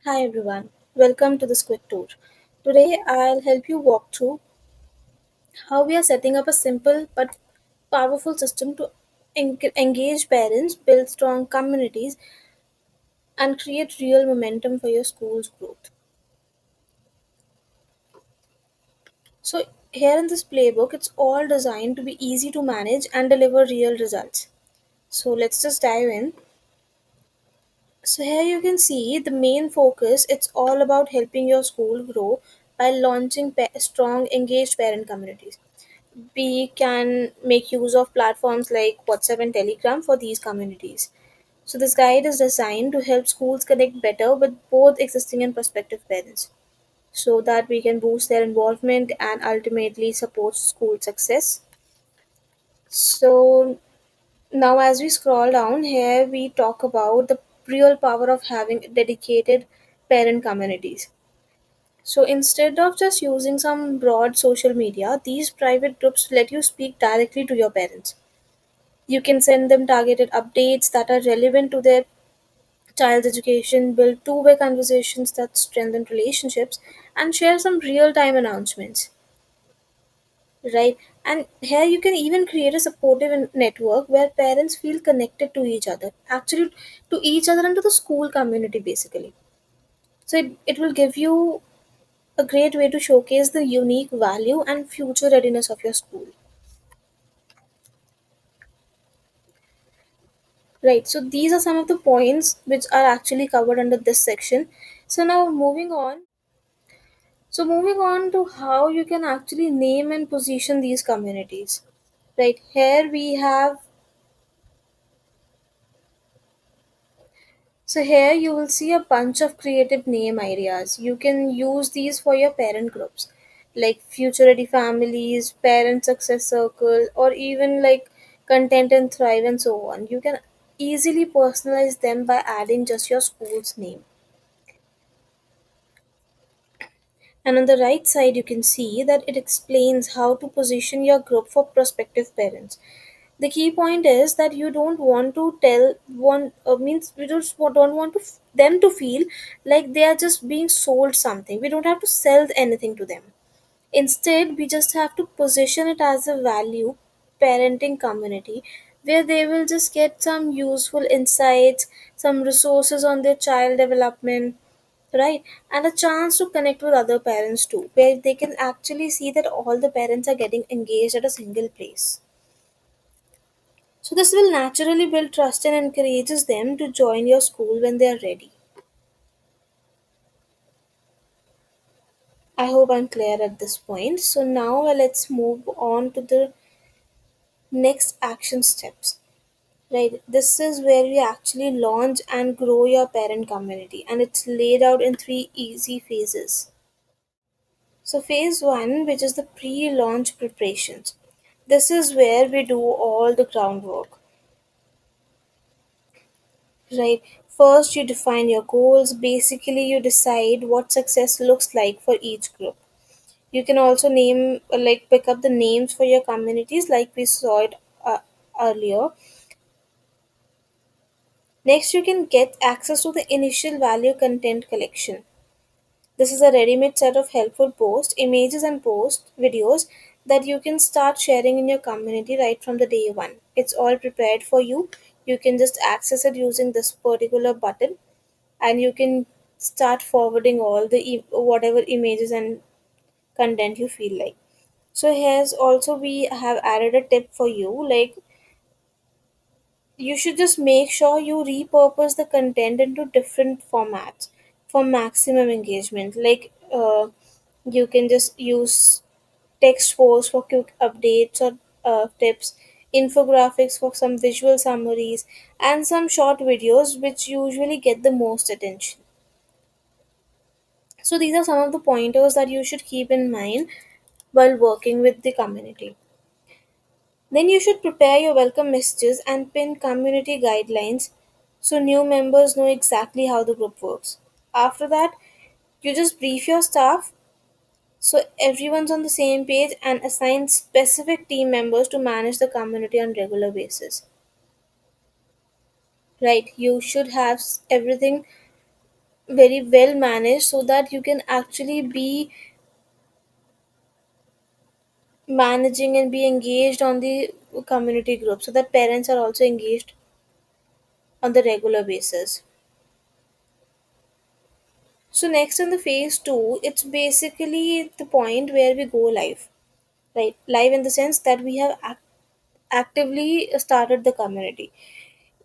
Hi everyone, welcome to this quick tour. Today I'll help you walk through how we are setting up a simple but powerful system to engage parents, build strong communities, and create real momentum for your school's growth. So, here in this playbook, it's all designed to be easy to manage and deliver real results. So, let's just dive in. So, here you can see the main focus it's all about helping your school grow by launching strong, engaged parent communities. We can make use of platforms like WhatsApp and Telegram for these communities. So, this guide is designed to help schools connect better with both existing and prospective parents so that we can boost their involvement and ultimately support school success. So, now as we scroll down here, we talk about the real power of having dedicated parent communities. So instead of just using some broad social media, these private groups let you speak directly to your parents. You can send them targeted updates that are relevant to their child's education, build two-way conversations that strengthen relationships, and share some real-time announcements, right? And here you can even create a supportive network where parents feel connected to each other, actually to each other and to the school community basically. So it will give you a great way to showcase the unique value and future readiness of your school. Right, so these are some of the points which are actually covered under this section. So now moving on to how you can actually name and position these communities. Right, here we have so here you will see a bunch of creative name ideas. You can use these for your parent groups like future ready families, parent success circle, or even like content and thrive and so on. You can easily personalize them by adding just your school's name. And on the right side, you can see that it explains how to position your group for prospective parents. The key point is that you don't want to tell one means we just don't want to them to feel like they are just being sold something. We don't have to sell anything to them. Instead, we just have to position it as a value parenting community where they will just get some useful insights, some resources on their child development, right? And a chance to connect with other parents too, where they can actually see that all the parents are getting engaged at a single place. So, this will naturally build trust and encourages them to join your school when they are ready. I hope I'm clear at this point. So, now let's move on to the next action steps. Right, this is where we actually launch and grow your parent community, and it's laid out in three easy phases. So, phase one, which is the pre launch preparations. This is where we do all the groundwork, right? First, you define your goals. Basically, you decide what success looks like for each group. You can also name, like, pick up the names for your communities, like we saw it earlier. Next, you can get access to the initial value content collection. This is a ready-made set of helpful posts, images, and post videos that you can start sharing in your community right from the day one. It's all prepared for you. You can just access it using this particular button, and you can start forwarding all the whatever images and content you feel like. So here's also we have added a tip for you, like you should just make sure you repurpose the content into different formats for maximum engagement. Like you can just use text posts for quick updates or tips, infographics for some visual summaries, and some short videos which usually get the most attention. So these are some of the pointers that you should keep in mind while working with the community. Then you should prepare your welcome messages and pin community guidelines so new members know exactly how the group works. After that, you just brief your staff so everyone's on the same page and assign specific team members to manage the community on regular basis. Right? You should have everything very well managed so that you can actually be managing and be engaged on the community group, so that parents are also engaged on the regular basis. So next in the phase 2, it's basically the point where we go live, right? Live in the sense that we have actively started the community.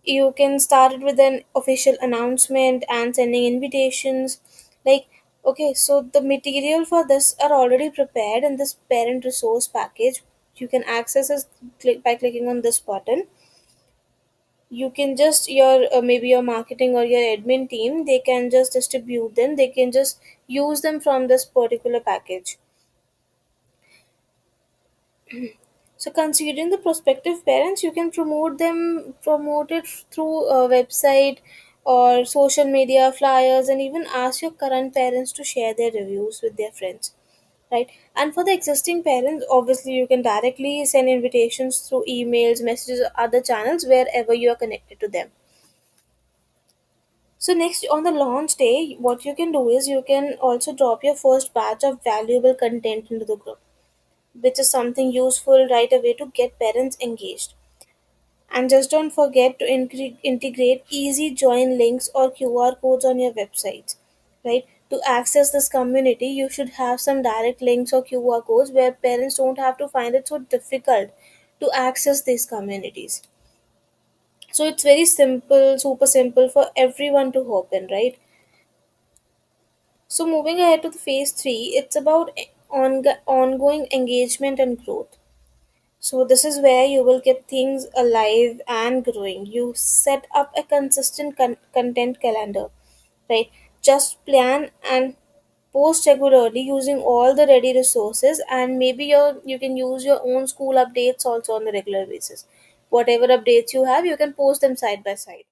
You can start it with an official announcement and sending invitations. Like, okay, so the material for this are already prepared in this parent resource package. You can access this by clicking on this button. You can just your maybe your marketing or your admin team, they can just distribute them, they can just use them from this particular package. So considering the prospective parents, you can promote it through a website or social media flyers, and even ask your current parents to share their reviews with their friends, right? And for the existing parents, obviously you can directly send invitations through emails, messages, or other channels wherever you are connected to them. So next, on the launch day, what you can do is you can also drop your first batch of valuable content into the group, which is something useful right away to get parents engaged. And just don't forget to integrate easy join links or QR codes on your websites, right? To access this community, you should have some direct links or QR codes where parents don't have to find it so difficult to access these communities. So it's very simple, super simple for everyone to hop in, right? So moving ahead to the phase 3, it's about ongoing engagement and growth. So this is where you will keep things alive and growing. You set up a consistent content calendar, right? Just plan and post regularly using all the ready resources, and maybe you can use your own school updates also on the regular basis. Whatever updates you have, you can post them side by side.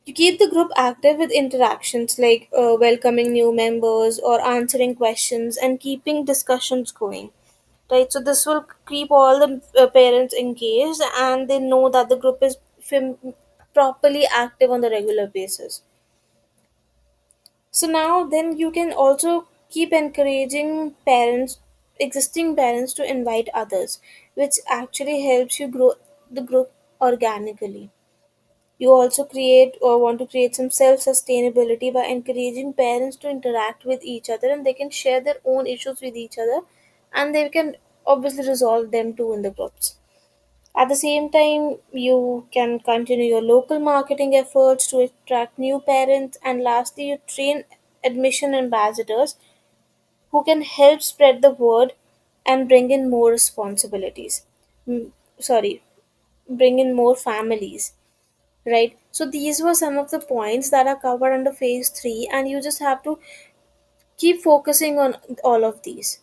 You keep the group active with interactions like welcoming new members or answering questions and keeping discussions going, right? So this will keep all the parents engaged, and they know that the group is properly active on the regular basis. So now then you can also keep encouraging parents, existing parents, to invite others, which actually helps you grow the group organically. You also create or want to create some self sustainability by encouraging parents to interact with each other, and they can share their own issues with each other, and they can obviously resolve them too in the groups. At the same time, you can continue your local marketing efforts to attract new parents, and lastly, you train admission ambassadors who can help spread the word and bring in more responsibilities. Mm, Sorry, bring in more families, right? So these were some of the points that are covered under phase 3, and you just have to keep focusing on all of these.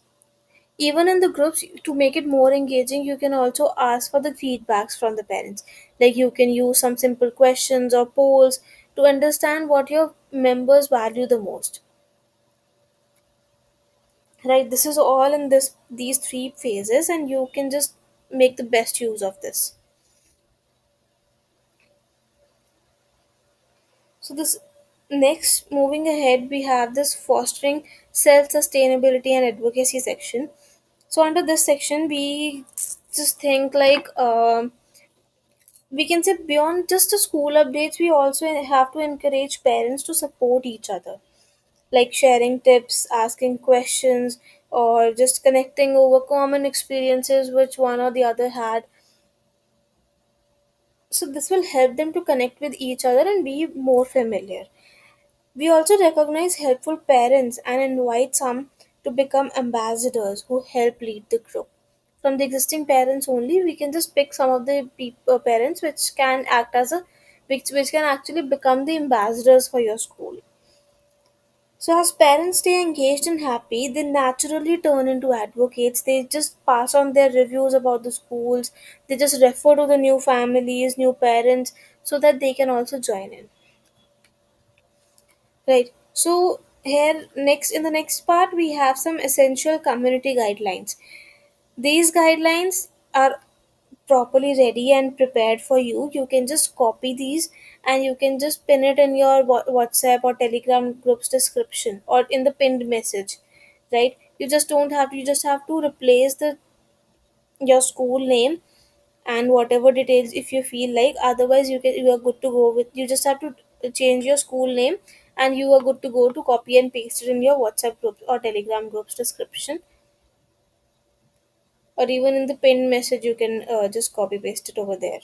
Even in the groups, to make it more engaging, you can also ask for the feedbacks from the parents. Like, you can use some simple questions or polls to understand what your members value the most, right? This is all in these 3 phases, and you can just make the best use of this. So this next, moving ahead, we have this fostering self-sustainability and advocacy section. So under this section, we just think like we can say beyond just the school updates, we also have to encourage parents to support each other, like sharing tips, asking questions, or just connecting over common experiences which one or the other had. So this will help them to connect with each other and be more familiar. We also recognize helpful parents and invite some to become ambassadors who help lead the group. From the existing parents only, we can just pick some of the parents which can act as a which can actually become the ambassadors for your school. So as parents stay engaged and happy, they naturally turn into advocates. They just pass on their reviews about the schools. They just refer to the new families, new parents, so that they can also join in. Right. So here next in the next part we have some essential community guidelines. These guidelines are properly ready and prepared for you, you can just copy these and you can just pin it in your WhatsApp or Telegram group's description or in the pinned message, right? You just don't have to, you just have to replace the your school name and whatever details if you feel like. Otherwise you are good to go with, you just have to change your school name and you are good to go to copy and paste it in your WhatsApp group or Telegram group's description, or even in the pinned message you can just copy paste it over there.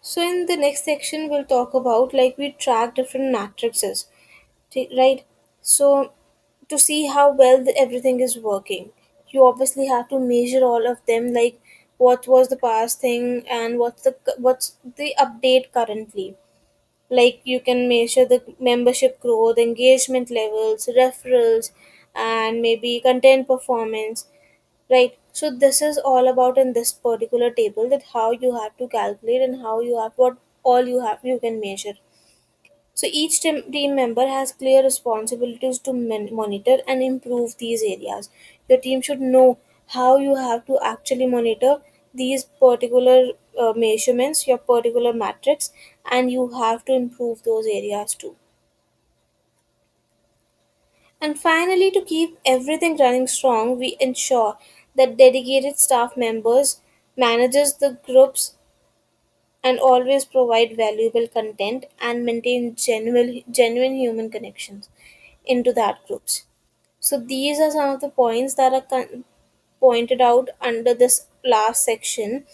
So in the next section we'll talk about like we track different matrices, right? So to see how well everything is working, you obviously have to measure all of them, like what was the past thing and what's the update currently. Like you can measure the membership growth, engagement levels, referrals, and maybe content performance, right? So this is all about in this particular table, that how you have to calculate and how you have what all you have you can measure. So each team member has clear responsibilities to monitor and improve these areas. Your team should know how you have to actually monitor these particular measurements, your particular metrics, and you have to improve those areas too. And finally, to keep everything running strong, we ensure that dedicated staff members manages the groups and always provide valuable content and maintain genuine human connections into that groups. So these are some of the points that are pointed out under this last section,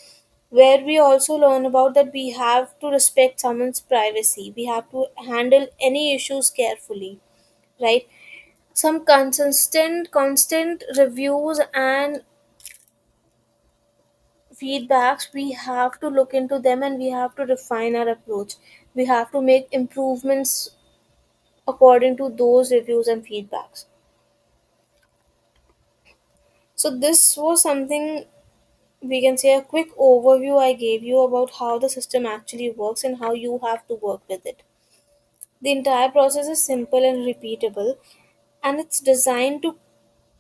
where we also learn about that we have to respect someone's privacy, we have to handle any issues carefully, right? Some constant reviews and feedbacks, we have to look into them and we have to refine our approach. We have to make improvements according to those reviews and feedbacks. So this was something, we can say, a quick overview I gave you about how the system actually works and how you have to work with it. The entire process is simple and repeatable, and it's designed to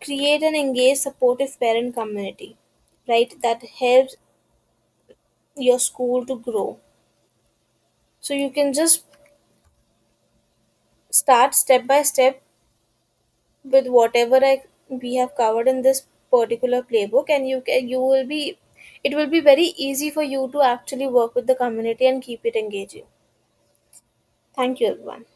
create an engaged supportive parent community, right, that helps your school to grow. So you can just start step by step with whatever we have covered in this particular playbook, and you will be, it will be very easy for you to actually work with the community and keep it engaging. Thank you everyone.